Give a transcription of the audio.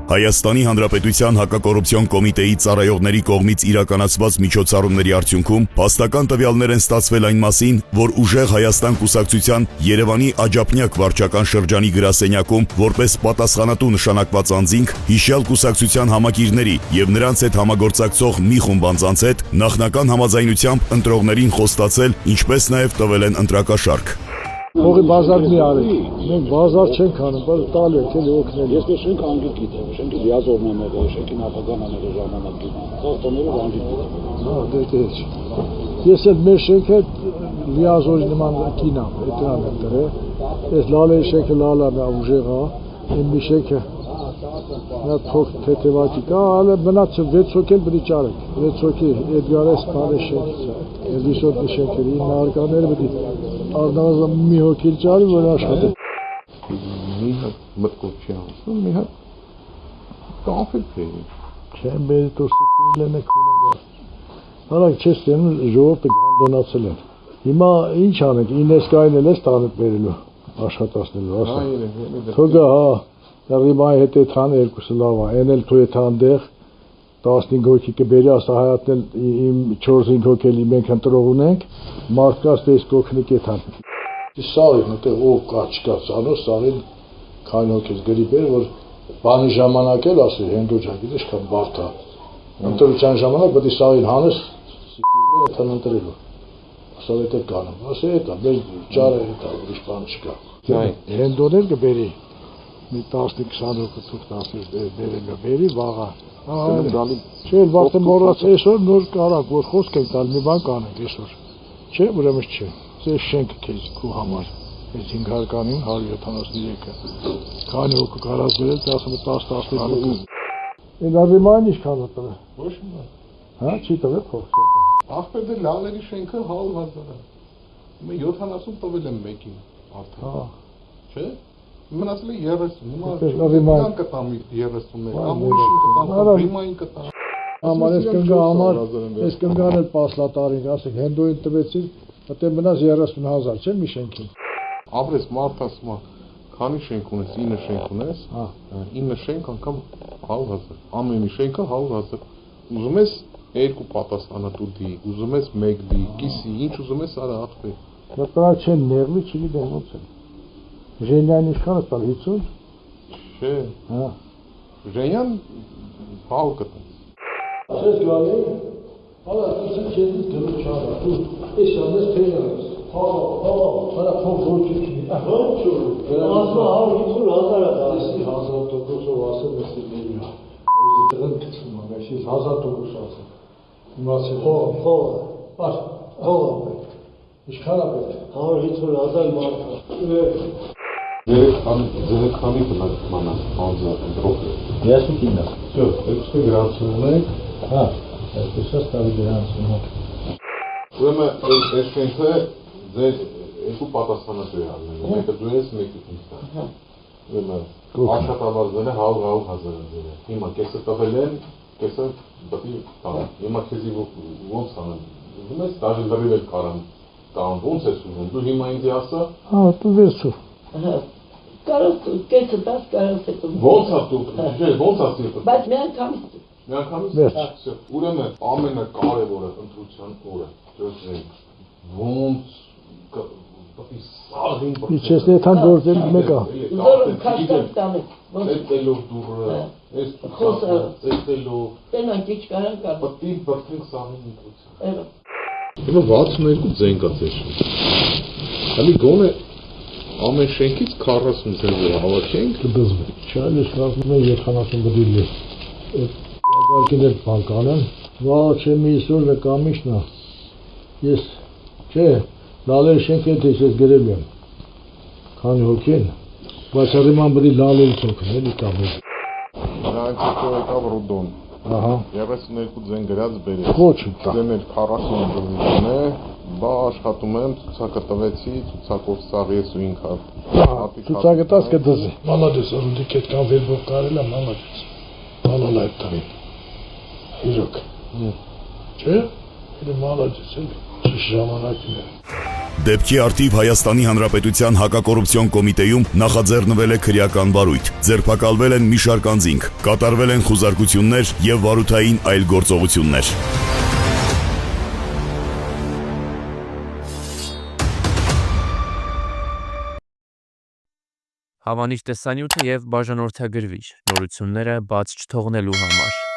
Հայաստանի Հանրապետության հակակոռուպցիոն կոմիտեի ծառայողների կողմից իրականացված միջոցառումների արդյունքում փաստական տվյալներ են ստացվել այն մասին, որ ուժեղ Հայաստան կուսակցության Երևանի Աջափնյակ վարչական շրջանի գրասենյակում որպես պատասխանատու նշանակված անձինք հիշյալ կուսակցության համակիրների եւ նրանց հետ համագործակցող մի խումբ անձանց հետ նախնական համաձայնությամբ ընտրողներին խոստացել, ինչպես նաեւ տվել են ընտրակաշառք։ Հողի բազար մի արեք, մենք բազար չենք անում, բայց տալ եք էլի օգնել։ Ես շենք անգիտ գիտեմ, շենքի լիազորն եմ եղել, շենքի նախագահն եմ եղել ժամանակին, խախտումներով անգիտ գիտեմ։ Հա, դե ես էլ մեր շենքը լիազորի նման կին եմ, էդրան եմ դրել։ Ես լալերի շենքը լալան է ուժեղ է, իմ մի շենքը նա թող թեթևակի կա, ale մնացը 6 հոգի էլ բրիճ արեք, 6 հոգի Էդգարես կանե շենքից է, Էլիսոտ մի շենքերի, իմ նահարկաները բդի Արնազը մի հոգի ճարի, որ աշխատի։ Մի հատ մտքով չի անցնում, մի հատ կոնֆլիկտ է։ Չէ, մեր տորսիկներն են քունը։ Հանակ չես տենում ժողովուրդը գանդոնացել են։ Հիմա ինչ անենք, ինեսկային էլ ես տանып վերելու, աշխատացնելու, ասա։ Թողա, հա, ռիմայի հետ է թան երկուսը լավ է, են էլ թու է թան դեղ 15 հոգի կբերի, ասա հայատն էլ իմ 4-5 հոգի էլ մենք ընտրող ունենք, մարդկաց դես կօգնիկ է թան։ Սաղին, մտեղ ով կա չկա, ծանոց սաղին քանի հոգիս գրի բեր, որ բանի ժամանակ էլ ասի, հենդոջակ գիտես կան բարդ է։ Ընտրության ժամանակ պետք է սաղին հանես, սիկիրները թան ընտրելու։ Ասա հետ է կանում, ասա հետ է, մեր ճարը հետ է, ուրիշ բան չկա։ Հենդոներ կբերի, մի 15-20 հոգի թուք 10 բերելու բերի, վաղա։ Չէ, վաղտը մորած այսօր նոր կարակ, որ խոսք ենք տալ, մի բան կանենք այսօր։ Չէ, ուրեմն չէ, ձեզ շենքը քեզ քու համար, այս 500 կանին 173-ը։ Քանի հոգի կարած բերել, 10-15 հոգի։ Այն արիմային ինչքան է տվել։ Ոչ մի։ Հա, չի տվել փող։ Ախպեր դե լալերի շենքը 100,000 է։ Հիմա 70 տվել եմ մեկին արդեն։ Հա։ Չէ։ Մնացել է 30, հիմա նման կտամ 30-ը, կամ ուրիշին կտամ, ռիմային կտամ։ Համար ես կնգա համար, ես կնգան էլ պասլատարին, ասեք, հենդոյին տվեցին, հետո մնաց 30,000, չէ՞ մի շենքին։ Ապրես մարդ ասում է, քանի շենք ունես, 9 շենք ունես, 9 շենք անգամ 100,000, ամեն մի շենքը 100,000։ Ուզում ես 2 պատասխանատու դի, ուզում ես 1 դի, կիսի, ինչ ուզում ես արա ախպեր։ Դա չեն նեղլի, չգիտեմ ոնց է։ Ժենյան ինչքան է տալ 50։ Չէ։ Հա։ Ժենյան 100 կտա։ Ասես գալի, հալա դու չես դու չարա, դու էս անես թեյնաս։ Հա, հալա փող ոչինչ չի։ Ահա չէ։ Ասա 150,000 է դասի 1000%-ով ասել ես դիլիա։ Ոզի դրան գցում ա, ես 1000% ասել։ Իմացել։ Հո։ Բաց, հո։ Ինչքան է պետք։ 150,000 մարդ։ Ձերքանի բնակմանը անձնական ընտրողը։ Ես մի կինա։ Всё, այստեղ գրանցում եք։ Հա, այսպես ստավի գրանցում եք։ Ուրեմն այս շենքը ձեր երկու պատասխանատու է արնել։ Մեկը դու ես, մեկը ինքը։ Հա։ Ուրեմն աշխատավարձները 100,000 դրամ։ Հիմա կեսը տվել են, կեսը պետք է տան։ Հիմա քեզի ոնց անեմ։ Ուզում ես դաժե լրիվ էլ կարամ տան, ոնց ես ուզում։ Դու հիմա ինձ ասա։ Հա, դու վերցու։ Հա։ Կարող կեսը տաս, կարող է տու։ Ոնց է դու, չէ, ոնց է դու։ Բայց մի անգամից։ Մի անգամից։ Ուրեմն ամենակարևորը ընտրության օրը, դրսենք, ոնց սաղին բխել։ Իչես նեթան գործել մեկա։ Զորում կաշկած տանեք։ Էստելով դուրը, էս խոսը, էստելով։ տենանք իչ կարան կար։ Պտի բրթենք սաղին ընտրության։ Էրո։ Հիմա 62 ձեն կա ձեր շենք։ Հալի գոնե ամեն շենքից 40 ձեր հավաքենք կդզվի։ Չէ, ես կարծում եմ 70 բդիլի։ Ագարկին էլ բան կանեն։ Վաղ չէ մի իսօր նկամիշն է։ Ես, չէ, լալեր շենք ես գրել եմ։ Քանի հոգին, բայց հրիման բդի լալերից հոգն էլի կամիշ։ Նրանք հետո եկավ Ռուդոն։ Ահա։ 32 ձեն գրած բերեց։ Ոչ տա։ Դեմ էր 40 դրամ է, բա աշխատում եմ, ցուցակը տվեցի, ցուցակով սաղ ես ու ինքա։ Ցուցակը տաս կդզի։ Մալադես, որդի կետ կան վերբով կարել եմ, մալադես։ Մալալ այդ տղին։ Իրոք։ Չէ՞։ Ele մալադես էլ ճիշտ ժամանակին է։ Դեպքի արդիվ Հայաստանի Հանրապետության հակակոռուպցիոն կոմիտեում նախաձեռնվել է քրեական վարույթ, ձերբակալվել են մի շարք անձինք, կատարվել են խուզարկություններ եւ վարութային այլ գործողություններ։ Հավանիչ տեսանյութը եւ բաժանորդագրվիչ նորությունները բաց չթողնելու համար։